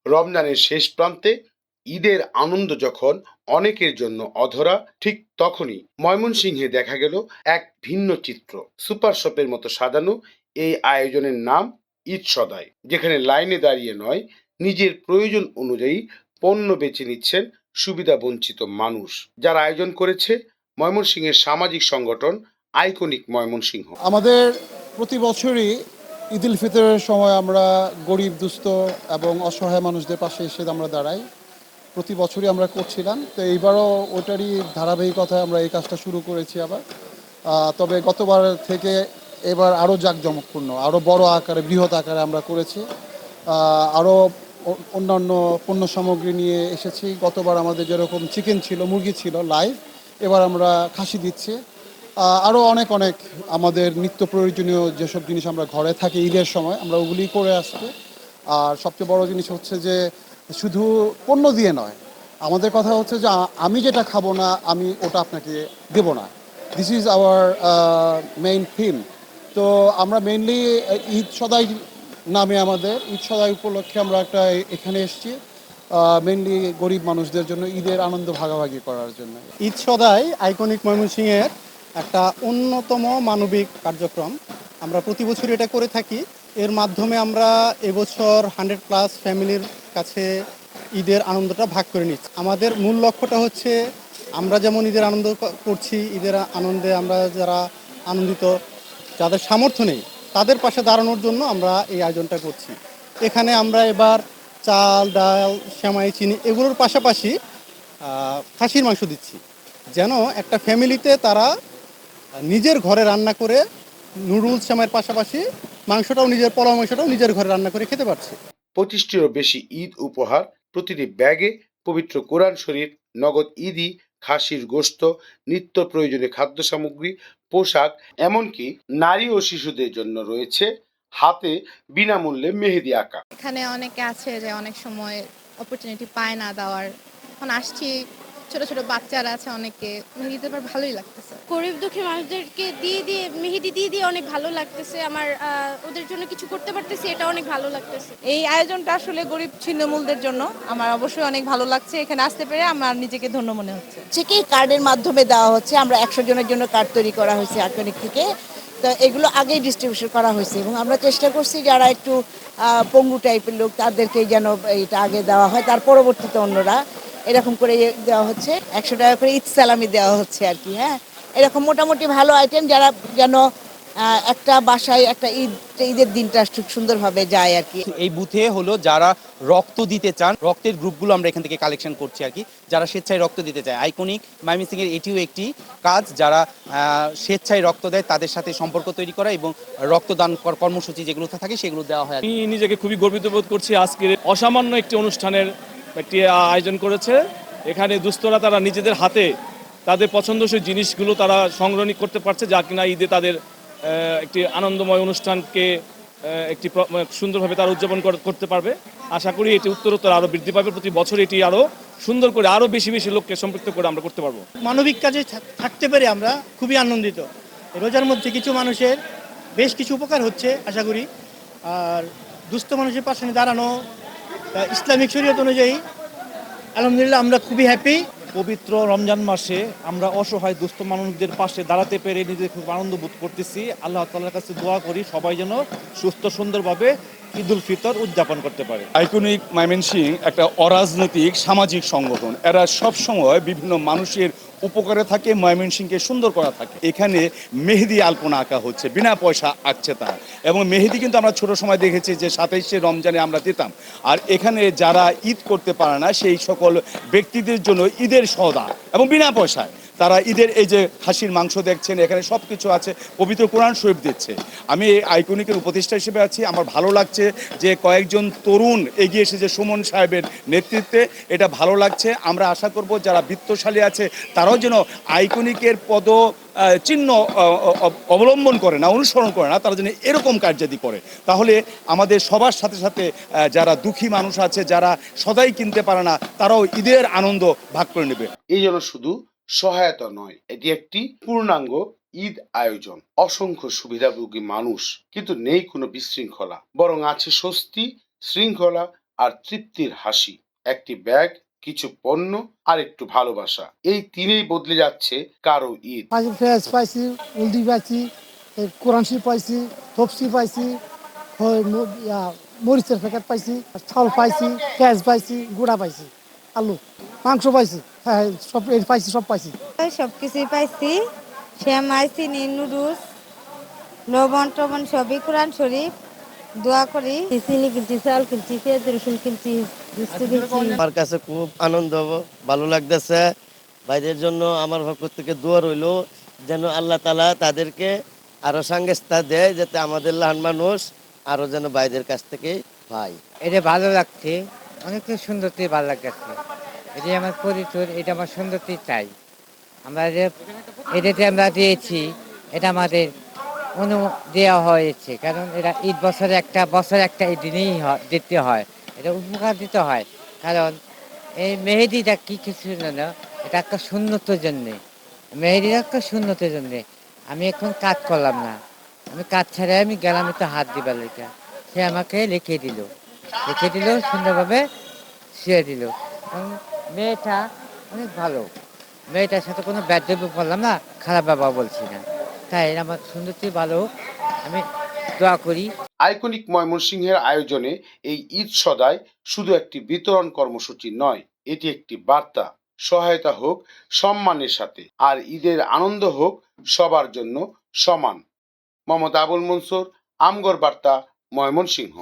রমজানের শেষ প্রান্তে ঈদের আনন্দ যখন অনেকের জন্য অধরা, ঠিক তখনই ময়মনসিংহে দেখা গেল এক ভিন্ন চিত্র। সুপার শপের মতো সাজানো এই আয়োজনের নাম ঈদ সদাই, যেখানে লাইনে দাঁড়িয়ে নয়, নিজের প্রয়োজন অনুযায়ী পণ্য বেছে নিচ্ছেন সুবিধা বঞ্চিত মানুষ। যারা আয়োজন করেছে ময়মনসিংহের সামাজিক সংগঠন আইকনিক ময়মনসিংহ। আমাদের প্রতি বছরই ঈদ উল ফিতরের সময় আমরা গরিব দুস্থ এবং অসহায় মানুষদের পাশে এসে আমরা দাঁড়াই। প্রতি বছরই আমরা করছিলাম, তো এইবারও ওটারই ধারাবাহিকতায় আমরা এই কাজটা শুরু করেছি আবার। তবে গতবার থেকে এবার আরও জাঁকজমকপূর্ণ, আরও বড় আকারে, বৃহৎ আকারে আমরা করেছি। আরও অন্যান্য পণ্য সামগ্রী নিয়ে এসেছি। গতবার আমাদের যেরকম চিকেন ছিল, মুরগি ছিল লাইভ, এবার আমরা খাসি দিচ্ছি। আরও অনেক অনেক আমাদের নিত্য প্রয়োজনীয় যেসব জিনিস আমরা ঘরে থাকি ঈদের সময়, আমরা ওগুলি করে আসছি। আর সবচেয়ে বড় জিনিস হচ্ছে যে শুধু পণ্য দিয়ে নয়, আমাদের কথা হচ্ছে যে আমি যেটা খাবো না আমি ওটা আপনাকে দেব না। This is our main theme. তো আমরা মেইনলি ঈদ সদাই নামে, আমাদের ঈদ সদাই উপলক্ষে আমরা একটা এখানে এসেছি মেইনলি গরিব মানুষদের জন্য ঈদের আনন্দ ভাগাভাগি করার জন্য। ঈদ সদাই আইকনিক ময়মনসিংহের একটা অন্যতম মানবিক কার্যক্রম। আমরা প্রতি বছর এটা করে থাকি। এর মাধ্যমে আমরা এবছর 100+ ফ্যামিলির কাছে ঈদের আনন্দটা ভাগ করে নিচ্ছি। আমাদের মূল লক্ষ্যটা হচ্ছে আমরা যেমন ঈদের আনন্দ করছি, ঈদের আনন্দে আমরা যারা আনন্দিত, যাদের সামর্থ্য নেই তাদের পাশে দাঁড়ানোর জন্য আমরা এই আয়োজনটা করছি। এখানে আমরা এবার চাল, ডাল, সেমাই, চিনি এগুলোর পাশাপাশি খাসির মাংস দিচ্ছি, যেন একটা ফ্যামিলিতে তারা নিজের ঘরে রান্না করে নুডলস সেমাইয়ের পাশাপাশি মাংসটাও, নিজের পোলাও মাংসটাও নিজের ঘরে রান্না করে খেতে পারছে। 25টিরও বেশি ঈদ উপহার, প্রতিটি ব্যাগে পবিত্র কোরআন শরীফ, নগদ ঈদি, খাসির গোশত, নিত্য প্রয়োজনীয় খাদ্য সামগ্রী, পোশাক, এমনকি নারী ও শিশুদের জন্য রয়েছে হাতে বিনামূল্যে মেহেদি আঁকা। এখানে অনেকে আছে যে অনেক সময় অপরচুনিটি পায় না দেওয়ার। এখন আসছি, ছোট ছোট বাচ্চারা আছে, অনেকে মেহেদি দেবার ভালোই লাগতেছে। গরিব দুঃখী মানুষদেরকে দিয়ে মেহেদি দিয়ে অনেক ভালো লাগতেছে আমার। ওদের জন্য কিছু করতে পারতেছি, এটা অনেক ভালো লাগতেছে। এই আয়োজনটা আসলে গরিব ছিন্নমূলদের জন্য আমার অবশ্যই অনেক ভালো লাগছে। এখানে আসতে পেরে আমার নিজেকে ধন্য মনে হচ্ছে। কি কার্ডের মাধ্যমে দেওয়া হচ্ছে। আমরা 100 জনের জন্য কার্ড তৈরি করা হয়েছে আইকনিক থেকে। তো এগুলো আগেই ডিস্ট্রিবিউশন করা হয়েছে এবং আমরা চেষ্টা করছি যারা একটু পঙ্গু টাইপের লোক তাদেরকে যেন এইটা আগে দেওয়া হয়, তার পরবর্তীতে অন্যরা এরকম করে দেওয়া হচ্ছে। 100 টাকা করে ঈদ সালামি দেওয়া হচ্ছে আর কি। হ্যাঁ, এরকম মোটামুটি ভালো আইটেম, যারা যেন একটা বাসায় একটা ঈদের দিনটা খুব সুন্দরভাবে যায় আর কি। এই বুথে হলো যারা রক্ত দিতে চান, রক্তের গ্রুপগুলো আমরা এখান থেকে কালেকশন করছি আর কি। যারা স্বেচ্ছায় রক্ত দিতে চায়, আইকনিক ময়মনসিংহের এটিও একটি কাজ। যারা স্বেচ্ছায় রক্ত দেয় তাদের সাথে সম্পর্ক তৈরি করা এবং রক্তদান কর্মসূচি যেগুলো থাকে সেগুলো দেওয়া হয়। আমি নিজেকে খুবই গর্বিত বোধ করছি। আজকের অসামান্য একটি অনুষ্ঠানের একটি আয়োজন করেছে। এখানে দুস্থরা তারা নিজেদের হাতে তাদের পছন্দসই জিনিসগুলো তারা সংগ্রহ করতে পারছে, যা কিনা ঈদে তাদের একটি আনন্দময় অনুষ্ঠানকে একটি সুন্দরভাবে তারা উদযাপন করতে পারবে। আশা করি এটি উত্তরোত্তর আরও বৃদ্ধি পাবে। প্রতি বছর এটি আরও সুন্দর করে আরও বেশি বেশি লোককে সম্পৃক্ত করে আমরা করতে পারবো। মানবিক কাজে থাকতে পেরে আমরা খুবই আনন্দিত। রোজার মধ্যে কিছু মানুষের বেশ কিছু উপকার হচ্ছে আশা করি। আর দুস্থ মানুষের পাশে দাঁড়ানো ইসলামিক শরীয়ত অনুযায়ী আলহামদুলিল্লাহ আমরা খুবই হ্যাপি। পবিত্র রমজান মাসে আমরা অসহায় দুস্থ মানুষদের পাশে দাঁড়াতে পেরে নিজে খুব আনন্দ বোধ করতেছি। আল্লাহ তাআলার কাছে দোয়া করি সবাই যেন সুস্থ সুন্দরভাবে ঈদ উল ফিতর উদযাপন করতে পারে। আইকনিক ময়মনসিংহ একটা অরাজনৈতিক সামাজিক সংগঠন। এরা সবসময় বিভিন্ন মানুষের উপকারে থাকে, ময়মনসিংহকে সুন্দর করা থাকে। এখানে মেহেদি আলপনা আঁকা হচ্ছে, বিনা পয়সা আঁকছে তারা। এবং মেহেদি কিন্তু আমরা ছোট সময় দেখেছি যে 27শে রমজানে আমরা দিতাম। আর এখানে যারা ঈদ করতে পারে না সেই সকল ব্যক্তিদের জন্য ঈদের সওদা এবং বিনা পয়সায় তারা ঈদের এই যে খাসির মাংস দেখছেন, এখানে সব কিছু আছে, পবিত্র কোরআন শরীফ দিচ্ছে। আমি আইকনিকের উপদেষ্টা হিসেবে আছি। আমার ভালো লাগছে যে কয়েকজন তরুণ এগিয়ে এসেছে সুমন সাহেবের নেতৃত্বে, এটা ভালো লাগছে। আমরা আশা করব যারা বিত্তশালী আছে তারাও যেন আইকনিকের চিহ্ন অবলম্বন করে না, অনুসরণ করে না, তারা যেন এরকম কার্যাদি করে। তাহলে আমাদের সবার সাথে সাথে যারা দুঃখী মানুষ আছে, যারা সদাই কিনতে পারে না, তারাও ঈদের আনন্দ ভাগ করে নেবে। এই জন্য শুধু সহায়তা নয়, এটি একটি পূর্ণাঙ্গ ঈদ আয়োজন। অসংখ্য সুবিধাভোগী মানুষ, কিন্তু নেই কোনো বিশৃঙ্খলা, বরং আছে স্বস্তি, শৃঙ্খলা আর তৃপ্তির হাসি, একটি ব্যাগ, কিছু পণ্য আর একটু ভালোবাসা, এই তিনেই বদলে যাচ্ছে কারো ঈদ। ফেজ পাইছি, উলদি পাইছি, কোরআন শরীফ পাইছি, তফসি পাইছি, মরিচের প্যাকেট পাইছি, চাউল পাইছি, পেঁয়াজ পাইছি, গুঁড়া পাইছি, আলু, মাংস পাইছি, হ্যাঁ সব পাইছি, সব পাইছি। সব কিছুই পাইছি, শ্যামাই, চিনি, নুডলস, লবণ টবণ সবই, কোরআন শরীফ, দোয়া করি। চিনি কিনছি, চাল কিনছি, পেঁয়াজ রসুন কিনছি, আমার কাছে খুব আনন্দ, ভালো লাগতেছে। ভাইদের জন্য আমার পক্ষ থেকে দোয়া রইল যেন আল্লাহ তাআলা তাদেরকে আরো সাঙ্গেস্তা দেয়, যাতে আমাদের লাহান মানুষ আরো যেন ভাইদের কাছ থেকে পাই। এটা ভালো লাগছে, অনেকটা সুন্দরতে ভালো লাগছে। এটাই আমার পরিচয়, এটা আমার সুন্দরতে চাই। আমরা এটাতে আমরা দিয়েছি, এটা আমাদের দেওয়া হয়েছে, কারণ এটা ঈদ বছরে একটা ঈদ দিনেই দিতে হয়, এটা উপকার দিতে হয়। কারণ এই মেহেদিটা কি কিছু না, এটা একটা সুন্নতের জন্যে, মেহেদিটা একটা সুন্নতের জন্যে। আমি এখন কাজ করলাম না, আমি কাজ ছাড়াই আমি গেলাম একটু হাত দিবার লেখা, সে আমাকে লিখে দিল সুন্দরভাবে শুয়ে দিল। মেয়েটা অনেক ভালো, মেয়েটার সাথে কোনো ব্যাধব্য করলাম না, খারাপ ব্যবহার বলছি না, তাই আমার সুন্দরটি ভালো, আমি দোয়া করি। আইকনিক ময়মনসিংহের আয়োজনে এই ঈদ সদাই শুধু একটি বিতরণ কর্মসূচি নয়, এটি একটি বার্তা, সহায়তা হোক সম্মানের সাথে, আর ঈদের আনন্দ হোক সবার জন্য সমান। মোহাম্মদ আবুল মনসুর, আমগর বার্তা, ময়মনসিংহ।